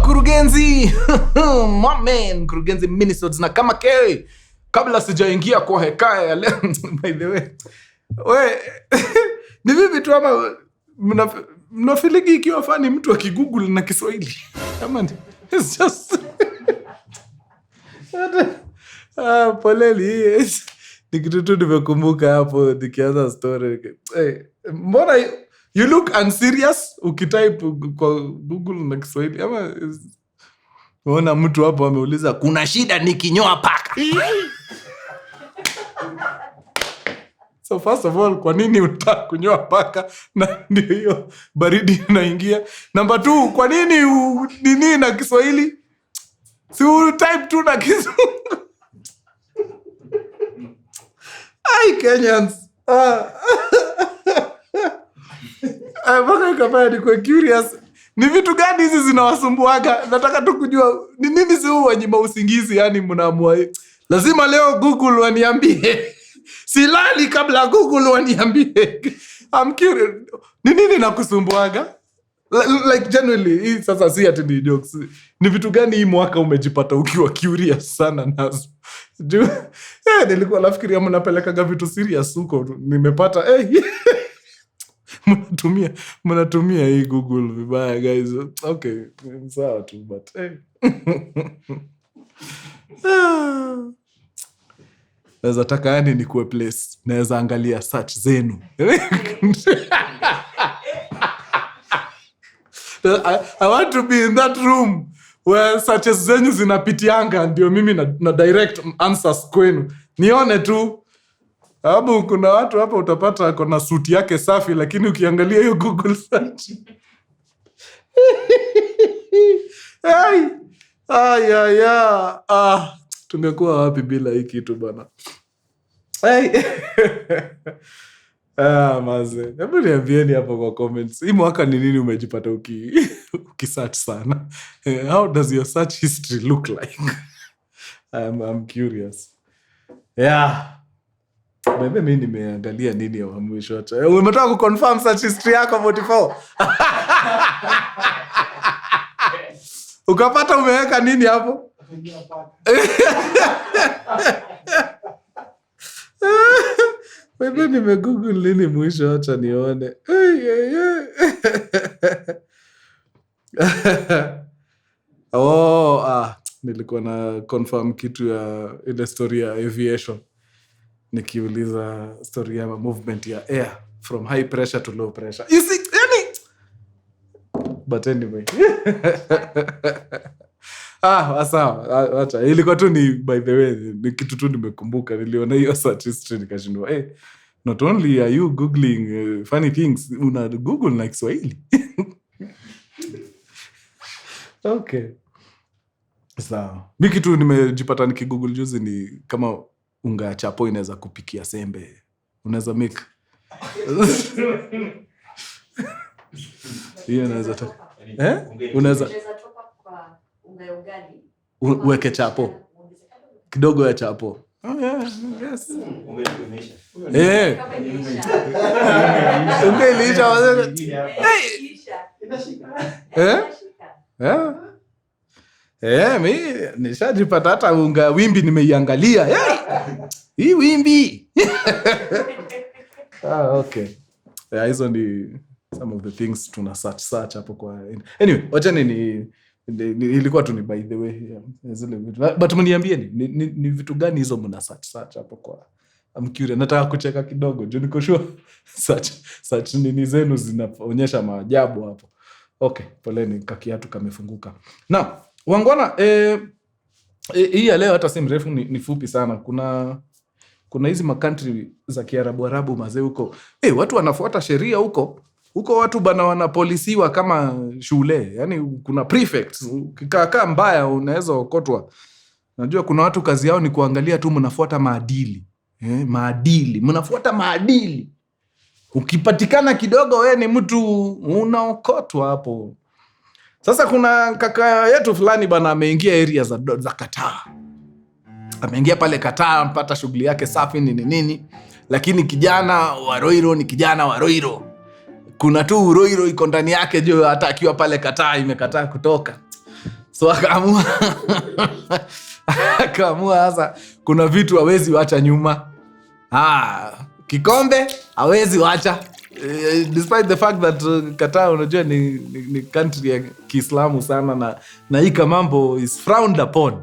Mkurugenzi. Man, Mkurugenzi Minisodes na kama kewe. Kabla sijaingia kwa hekaya leo, by the way. Ni vipi tu ama mnafiligi ikiwa fani mtu akigoogle na Kiswahili? Come on. It's just poleli. Ni kitu tu nimekumbuka hapo nikianza story. Mbona you look unserious ukitype kwa Google na Kiswahili? Ama unaona mtu hapo ameuliza kuna shida nikinyoa paka. So first of all, kwa nini unataka kunyoa paka na ndio hiyo baridi inaingia? Number 2, kwa nini nini na Kiswahili? Si type tu na Kizungu. Ai Kenyans. Mpaka ikafanya nikuwe curious. Ni vitu gani hizi zinawasumbuaga? Nataka tu kujua ni nini si wanyima usingizi, yani mnaamua lazima leo Google waniambie. Silali kabla Google waniambie. I'm curious. Ni nini nakusumbuaga? Like genuinely, hii sasa si ati ni jokes. Ni vitu gani hii mwaka umejipata ukiwa curious sana nazo? Nilikuwa nafikiria mnapelekaga vitu serious huko. Nimepata mnatumia hii Google vibaya guys. Okay, sawa tu but naweza taka yani ni kuwe place. Naweza angalia search zenu. I want to be in that room where searches zenyu zinapitianga ndio mimi na direct answers kwenu. Nione tu. Sababu kuna watu hapa utapata kuna suit yake safi lakini ukiangalia hiyo Google search. Tungekuwa wapi bila hii kitu bana. Maze. Hebu niambieni hapo kwa comments. Hii mwaka ni nini umejipata ukisearch sana? How does your search history look like? I'm curious. Yeah. Bebe mimi nimeangalia nini ya mwisho. Umetoka kuconfirm search history yako 44. Ukapata umeweka nini hapo? Bebe nimegoogle nini mwisho, acha nione. Nilikuwa na confirm kitu ya ile story ya aviation. Nikiuliza story ya movement ya air from high pressure to low pressure. You see, but anyway. Sawa, acha. Ilikuwa tu ni by the way, ni kitu tu nimekumbuka. Niliona hiyo search history nikashindwa, not only are you googling funny things, una Google na Kiswahili. Okay. Sawa. Mimi kitu nimejipata nikigoogle juzi ni kama unga ya chapo inaweza kupikia sembe. Unaweza make. Hiyo inaweza toka. Unaweza toka kwa unga ya ugali. Uweke chapo. Kidogo ya chapo. Yes. Ungelisha. Mimi nishajipata hata unga wimbi nimeiangalia. Hii wimbi. Okay. Hizo ni some of the things tuna search hapo kwa. Anyway, wacha ilikuwa tu ni by the way. Zile vitu. But mniambie ni vitu gani hizo mna search hapo kwa. I'm curious. Nataka kucheka kidogo. Juu niko sure search nini zenu zinaonyesha maajabu hapo. Okay, poleni kakiatu kamefunguka. Now, wangwana hii ya leo hata si mrefu ni fupi sana. Kuna hizi country za Kiarabu mazee huko. Watu wanafuata sheria huko. Huko watu bana wanapolisiwa kama shule. Yaani kuna prefects. Ukikaa mbaya unaweza okotwa. Najua kuna watu kazi yao ni kuangalia tu mnafuata maadili. Maadili. Mnafuata maadili. Ukipatikana kidogo wewe ni mtu unaokotwa hapo. Sasa kuna kaka yetu fulani bana ameingia area za Qatar. Ameingia pale Qatar, mpata shughuli yake safi nini. Lakini kijana wa Roiro ni kijana wa Roiro. Kuna tu Roiro iko ndani yake, hata akiwa pale Qatar imekataa kutoka. So akaamua sasa kuna vitu hawezi wacha nyuma. Kikombe hawezi wacha. Despite the fact that Qatar unajua ni country ya Kiislamu sana na hii mambo is frowned upon.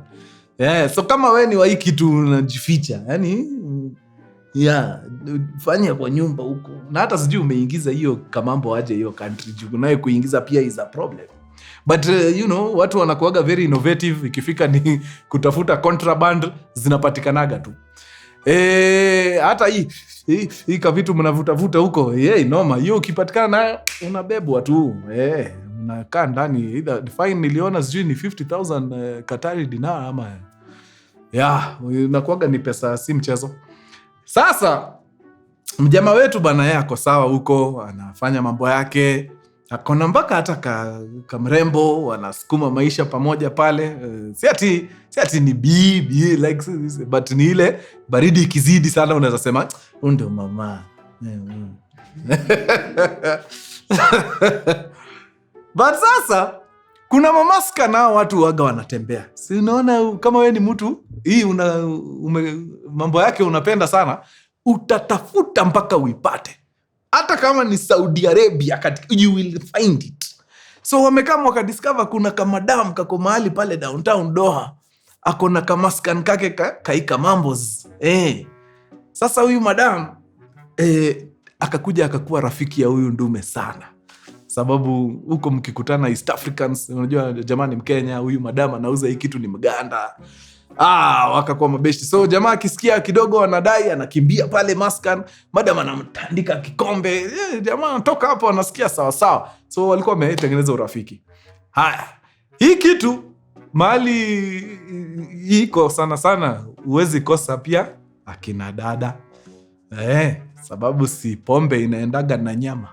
So kama wewe ni wa hii kitu unajificha, yani fanya kwa nyumba huko. Na hata sijui umeingiza hiyo mambo aje hiyo country juu nayo kuingiza pia is a problem. But watu wanakuaga very innovative ikifika ni kutafuta contraband zinapatikanaga tu. Hata hii kavitu mnavuta huko, noma. Hiyo ukipatikana nayo unabebwa tu. Unakaa ndani. Either fine niliona sijui ni 50,000 Qatari dinar ama. Inakuaga ni pesa si mchezo. Sasa mjama wetu bana yeye ako sawa huko, anafanya mambo yake. Akona mpaka hata kamrembo, wanasukuma maisha pamoja pale. Si ati ni bibi like but ni ile baridi ikizidi sana unaweza sema ndio mama. But sasa kuna mamaska nao watu waga wanatembea. Si unaona kama wewe ni mtu hii mambo yake unapenda sana, utatafuta mpaka uipate. Hata kama ni Saudi Arabia, you will find it. So wamekaa wakadiscover kuna kamadam kako mahali pale downtown Doha. Akona kamaskan kake kaika mambos. Sasa huyu madam akakuja akakuwa rafiki ya huyu ndume sana. Sababu huko mkikutana East Africans, unajua jamani Mkenya, huyu madam anauza hii kitu ni Mganda. Wakakuwa mabeshti. So jamaa akisikia kidogo anadai, anakimbia pale maskan, madam anamtandika kikombe. Jamaa anatoka hapo anasikia sawa sawa. So walikuwa wametengeneza urafiki. Haya. Hii kitu mahali iko sana huwezi kosa pia akina dada. Sababu si pombe inaendaga na nyama.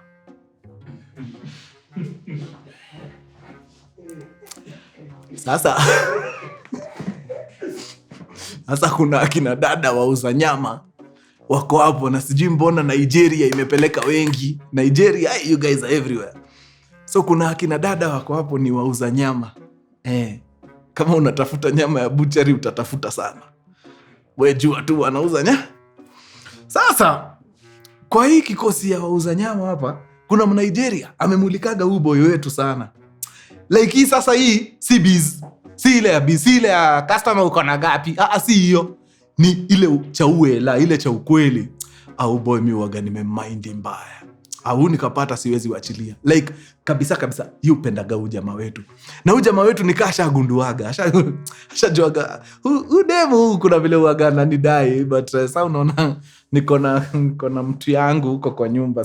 Sasa kuna akina dada wauza nyama wako hapo, na sijui mbona Nigeria imepeleka wengi. Nigeria, you guys are everywhere. So kuna akina dada wako hapo ni wauza nyama. Kama unatafuta nyama ya butchery utatafuta sana. Wewe jua tu wanauza nyama. Sasa kwa hii kikosi ya wauza nyama hapa kuna Mnigeria amemulikaga huyu boy wetu sana. Like hii sasa hii si biz. Si ile ya biz, si ile ya customer uko na gapi. Si hiyo. Ni ile cha uela, ile cha ukweli. Au boy mi waga nimemind mbaya. Au nikapata siwezi wachilia. Like kabisa yu pendaga huyu jamaa wetu. Na huyu jamaa wetu nikasha gunduaga. Ashajuaga. Demu kuna vile waga ananidai, but sasa unaona niko na mtu yangu huko kwa nyumba,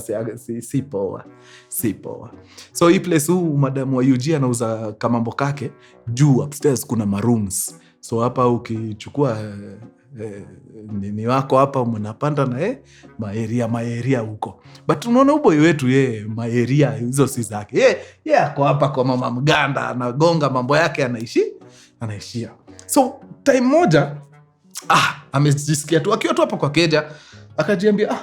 si poa. So hii place huu madamu wa UG anauza kamambo kake juu upstairs kuna marooms. So hapa ukichukua nini wako hapa mnapanda na maeria huko. But unaona uboy wetu maeria hizo si zake. Ako hapa kwa mama Mganda, anagonga mambo yake, anaishia. So time moja amejisikia tu akiwa tu hapa kwa keja, akajiambia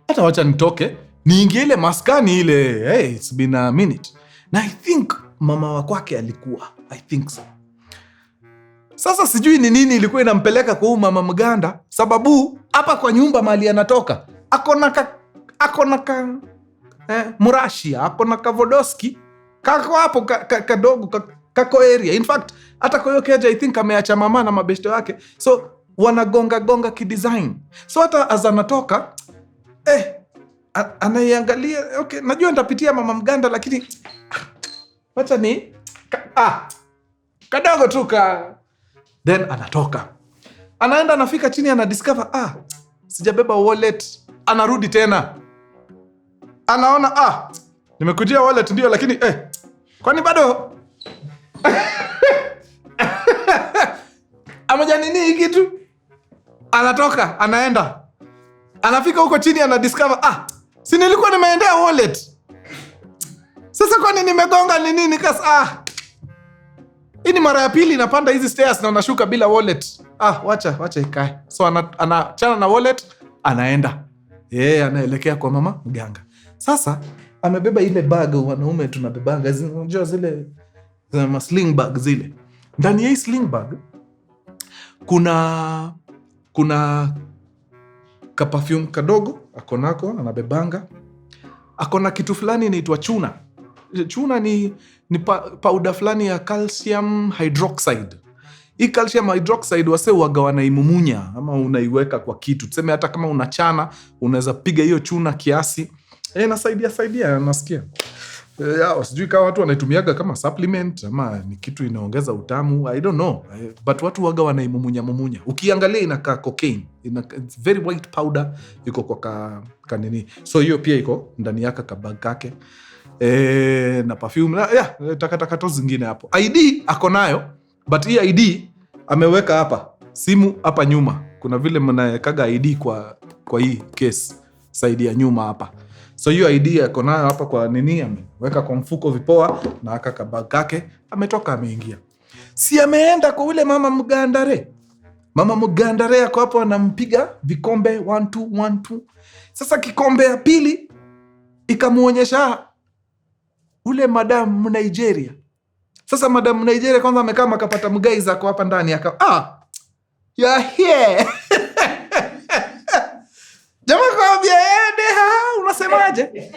hata wacha nitoke niingie ile maskani ile. It's been a minute. Na I think mama wa kwake alikuwa, I think so. Sasa sijui ni nini ilikuwa inampeleka kwa mama Mganda, sababu hapa kwa nyumba mali anatoka akona Murashia, akona Kavodoski kako hapo kadogo kako area. In fact hata kwa hiyo keja I think ameacha mama na mabeshte wake, so wanagonga kidesign. So hata as anatoka anaiangalia, okay, najua nitapitia mama Mganda lakini wacha ni kadogo tu then anatoka. Anaenda anafika chini anadiscover sijabeba wallet. Anarudi tena. Anaona nimekujia wallet ndio lakini kwani bado ameja nini hii kitu? Anatoka, anaenda. Anafika huko chini anadiscover si nilikuwa nimeendea wallet. Sasa kwani nimegonga ni nini hii ni mara ya pili napanda hizi stairs na unashuka bila wallet. Wacha ikae. So anachana na wallet, anaenda. Anaelekea kwa mama Mganga. Sasa amebeba ile bag wanaume tunabebanga, unajua zile sling bag zile. Ndani ya hii sling bag kuna ka perfume kadogo akonako anabebanga. Akona kitu fulani inaitwa chuna. Chuna ni powder fulani ya calcium hydroxide. Hii calcium hydroxide wase huwaga wanaimumunya ama unaiweka kwa kitu. Tuseme hata kama unachana unaweza piga hiyo chuna kiasi. Nasaidia nasikia. Sijui kama watu wanaitumiaga kama supplement ama ni kitu inaongeza utamu. I don't know. But watu huwaga wanaimumunya. Ukiangalia inakaa cocaine. It's very white powder. Iko kwa kanini. So hiyo pia iko ndani yake kabag kake. Na perfume. Takataka to zingine hapo. ID ako nayo. But hii ID ameweka hapa. Simu hapa nyuma. Kuna vile mnawekaga ID kwa hii case. Saidi ya nyuma hapa. So hiyo ID ako nayo hapa kwa nini, ameweka kwa mfuko vipoa na aka kabag kake, ametoka ameingia. Si ameenda kwa ule mama Mgandare. Mama Mgandare ako hapo anampiga vikombe 1 2. Sasa kikombe ya pili ikamuonyesha ule madam Nigeria. Sasa madam Nigeria kwanza amekaa akapata mgaiza kwa hapa ndani ya here. Jamaa kaambia unasemaje?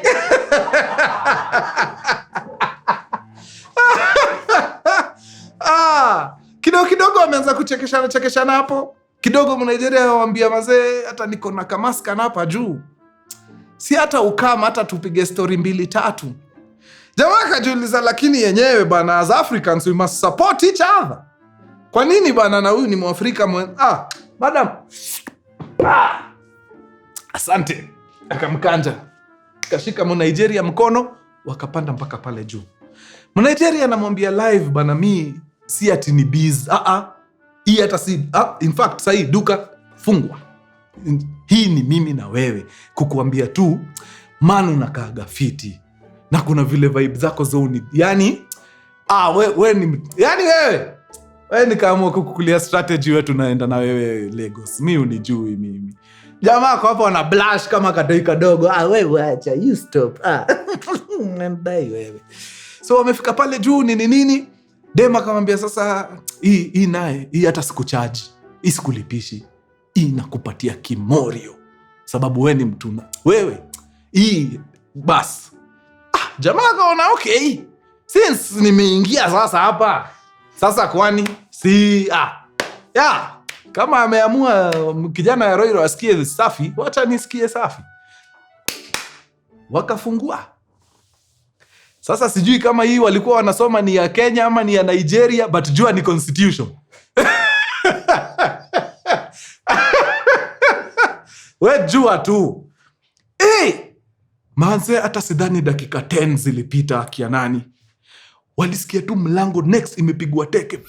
Kidogo ameanza kuchekeshana hapo. Kidogo Mnigeria waambia mazee hata niko na kamaska hapa juu. Si hata ukama hata tupige story 2-3. Jamaa kajiuliza lakini yenyewe bana, as Africans we must support each other. Kwa nini bana, na huyu ni Mwafrika madam. Asante. Akamkanja. Kashika Mnigeria mkono, wakapanda mpaka pale juu. Mnigeria anamwambia live bana, mi si ati ni biz. Hii hata si in fact sahi duka fungwa. Hii ni mimi na wewe kukuambia tu manu unakaaga fiti. Na kuna vile vibe zako zoni. Yani wewe nikaamua kukukulia strategy wetu naenda na wewe Lagos. Mi unijui mimi. Jamaa kwa hapo wana blush kama katoi kadogo. Wewe acha, you stop. Ndai wewe. So wamefika pale juu nini. Dema akamwambia sasa hii naye, hii hata sikucharge. Hii sikulipishi. Hii nakupatia kimorio. Sababu wewe ni mtuna. Wewe hii bas. Jamaa kaona okay. Since nimeingia sasa hapa. Sasa kwani si kama ameamua kijana ya Roiro asikie safi, wacha nisikie safi. Wakafungua. Sasa sijui kama hii walikuwa wanasoma ni ya Kenya ama ni ya Nigeria, but jua ni constitution. We jua tu. Manze hata sidhani dakika 10 zilipita kia nani. Walisikia tu mlango next imepigwa teke.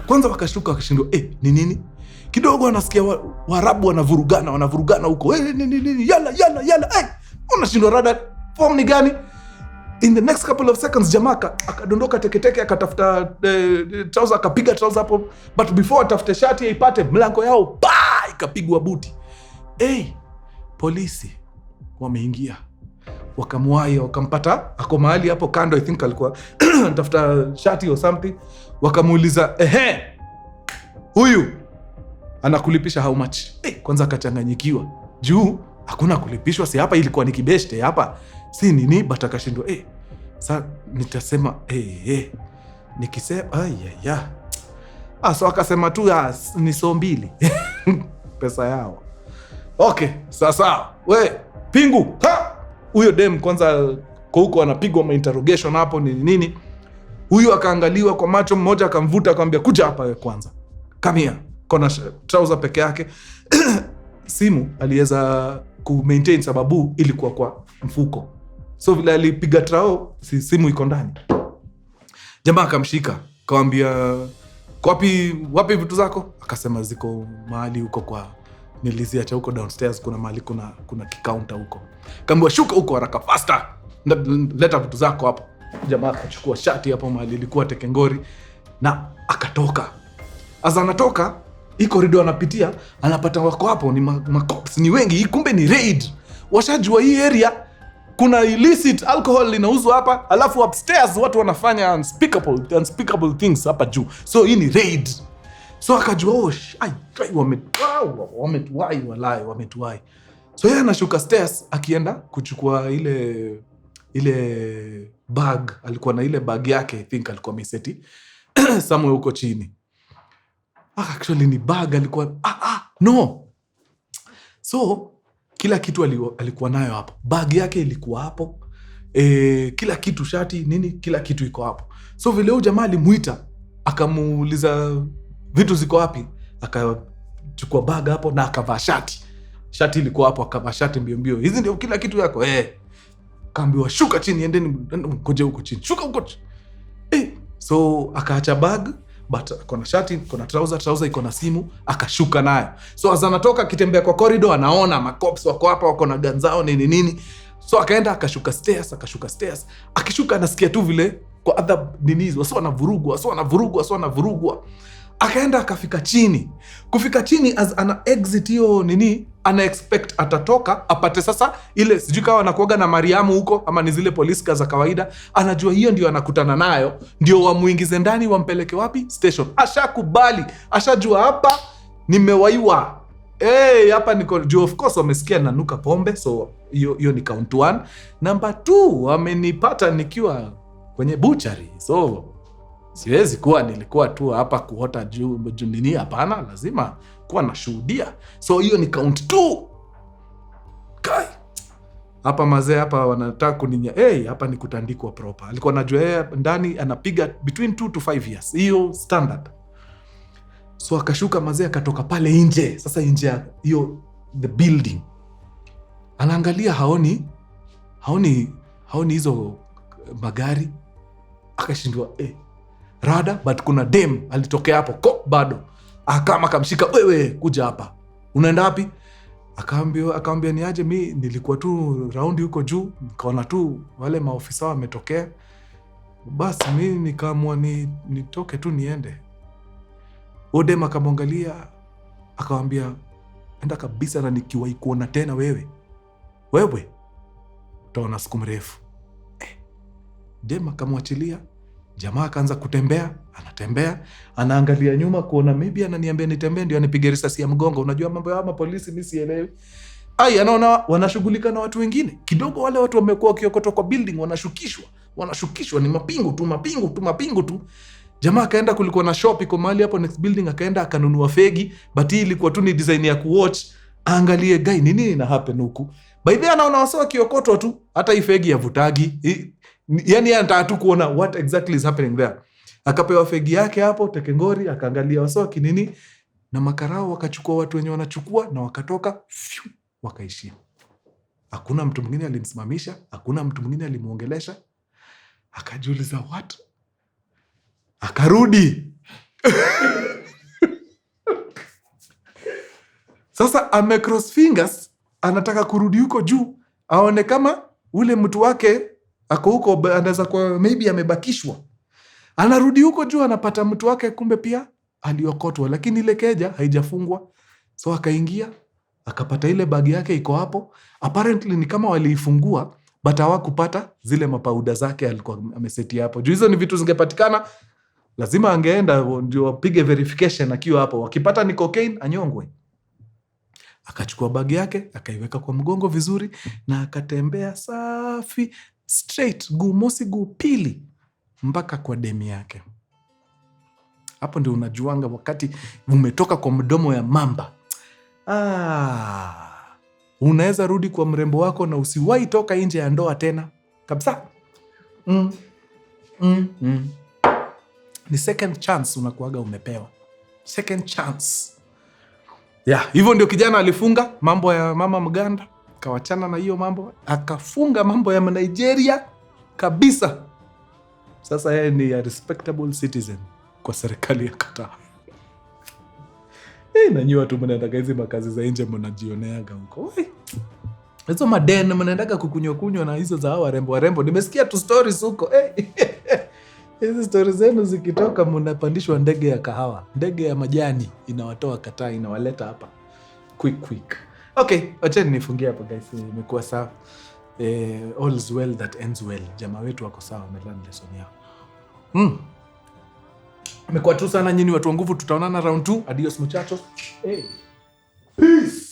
Kwanza wakashtuka wakashindwa, ni nini? Kidogo wanasikia Waarabu wanavurugana huko. Nini? Yala. Unashindwa rada form ni gani? In the next couple of seconds jamaa akadondoka teke akatafuta trouser, akapiga trouser hapo, but before atafute shati aipate mlango yao ikapigwa buti. Polisi wameingia. Wakamwaya, wakampata ako mahali hapo kando, I think alikuwa anatafuta shati or something. Wakamuuliza huyu anakulipisha how much? Kwanza akachanganyikiwa. Juu hakuna kulipishwa, si hapa ilikuwa ni kibeshte hapa. Si nini, but akashindwa sasa nitasema nikisema so akasema tu ni so 2 pesa yao. Okay, sasa we pingu huyo dem kwanza kwa huko anapigwa interrogation hapo nini. Huyu akaangaliwa kwa macho, mmoja akamvuta akamwambia kuja hapa kwanza. Come here. Kona trouser peke yake. Simu aliweza ku-maintain sababu ilikuwa kwa mfuko. So vile alipiga trao, simu iko ndani. Jamaa akamshika, akamwambia wapi vitu zako? Akasema ziko mahali huko kwa niliziacha huko downstairs, kuna mahali kuna kikaunta huko. Kaambiwa shuka huko haraka faster. Leta vitu zako hapo. Jamaa akachukua shati hapo mahali ilikuwa tekengori na akatoka. Asa anatoka, hii corridor anapitia, anapata wako hapo ni macops ni wengi, kumbe ni raid. Washajua hii area kuna illicit alcohol inauzwa hapa, alafu upstairs watu wanafanya unspeakable things hapa juu, so hii ni raid. So akajua wametuwai. So yeye anashuka stairs akienda kuchukua ile bag. Alikuwa na ile bag yake, I think alikuwa ameseti somewhere huko chini. Actually ni bag alikuwa no. So kila kitu alikuwa nayo hapo. Bag yake ilikuwa hapo. Kila kitu, shati nini, kila kitu iko hapo. So vile huyo jamaa alimuita akamuuliza vitu ziko wapi, akachukua bag hapo na akavaa shati. Shati ilikuwa hapo, akavaa shati mbio. Hizi ndio kila kitu yako. Kaambiwa shuka chini, endeni ngoje huko chini. Shuka huko. So akaacha bag, but kuna shati, kuna trouser iko na simu, akashuka nayo. So anatoka akitembea kwa corridor, anaona macops wako hapa, wako na ganzao nini. So akaenda akashuka stairs. Akishuka anasikia tu vile kwa other nini, wasi wanavurugwa. Akaenda akafika chini. Kufika chini as ana exit hiyo nini, ana expect atatoka apate sasa ile, sijui kawa anakuaga na Mariamu huko ama ni zile police cars za kawaida. Anajua hiyo ndio anakutana nayo, ndio wamuingize ndani, wampeleke wapi? Station. Ashakubali, ashajua hapa nimewaiwa. Hapa niko juu, of course wamesikia nanuka pombe, so hiyo ni count 1. Number 2, wamenipata nikiwa kwenye butchery. So siwezi kuwa nilikuwa tu hapa kuota juu nini, hapana, lazima kuwa nashuhudia. So hiyo ni count 2. Kai. Hapa mazee hapa wanataka kuninya. Hapa ni kutandikwa proper. Alikuwa anajua ndani anapiga between 2 to 5 years. Hiyo standard. So akashuka mazee, akatoka pale nje. Sasa nje hiyo the building. Anaangalia haoni hizo magari. Akashindwa rada, but kuna dem alitokea hapo bado. Akamshika, wewe kuja hapa. Unaenda wapi? Akaambia ni aje, mimi nilikuwa tu round huko juu, nikaona tu wale maofisa wametokea. Basi mimi nikaamua nitoke tu niende. Dem akamwangalia, akamwambia enda kabisa, na nikiwahi kuona tena wewe utaona siku mrefu. Dem akamwachilia. Jamaa akaanza kutembea, anatembea, anaangalia nyuma kuona maybe ananiambia nitembee ndio anipige risasi ya mgongo. Unajua mambo ya polisi mimi sielewi. Anaona wanashughulika na watu wengine. Kidogo wale watu wamekuwa wakiokotwa kwa building, wanashukishwa ni mapingu tu. Jamaa akaenda, kulikuwa na shop iko mahali hapo next building, akaenda akanunua fegi, but hii ilikuwa tu ni design ya kuwatch, angalie guy nini ina happen huku. By the way anaona wasao kiokotwa tu, hata hii fegi yavutagi. Yani anataka tu kuona what exactly is happening there. Akapewa fegi yake hapo tekengori, akaangalia wasao kinini, na makarao wakachukua watu wenye wanachukua na wakatoka, wakaishia. Hakuna mtu mwingine alimsimamisha, hakuna mtu mwingine alimuongelesha. Akajiuliza what? Akarudi. Sasa ame cross fingers, anataka kurudi huko juu, aone kama ule mtu wake ako huko, anaweza kwa maybe amebakishwa. Anarudi huko juu, anapata mtu wake kumbe pia aliokotwa, lakini ile keja haijafungwa. So akaingia, akapata ile bagi yake iko hapo. Apparently ni kama waliifungua, but hawakupata zile mapauda zake alikuwa ameseti hapo. Juu hizo ni vitu zingepatikana, lazima angeenda ndio wapige verification akiwa hapo. Wakipata ni cocaine, anyongwe. Akachukua bagi yake, akaiweka kwa mgongo vizuri, na akatembea safi straight, guu mosi guu pili, mpaka kwa demi yake. Hapo ndio unajuanga wakati umetoka kwa mdomo ya mamba. Unaweza rudi kwa mrembo wako na usiwahi toka nje ya ndoa tena kabisa. Ni second chance unakuaga umepewa. Second chance. Hivyo ndio kijana alifunga mambo ya mama Mganda, kawachana na hiyo mambo, akafunga mambo ya Nigeria kabisa. Sasa yeye ni a respectable citizen kwa serikali ya Qatar. Na nyinyi watu mnaendaga hizi makazi za nje mnajioneaga huko. Hizo madeni mnaendaga kukunywa na hizo za warembo. Nimesikia tu stories huko. Hizi stories zenu zikitoka mnapandishwa ndege ya kahawa. Ndege ya majani inawatoa Qatar, inawaleta hapa. Quick. Okay, acha nifungie hapo guys. Imekuwa sawa. all's well that ends well. Jamaa wetu wako sawa, wamelearn lesson yao. Amekuwa tu sana nyinyi watu wa nguvu, tutaonana round 2. Adios muchachos. Hey. Peace.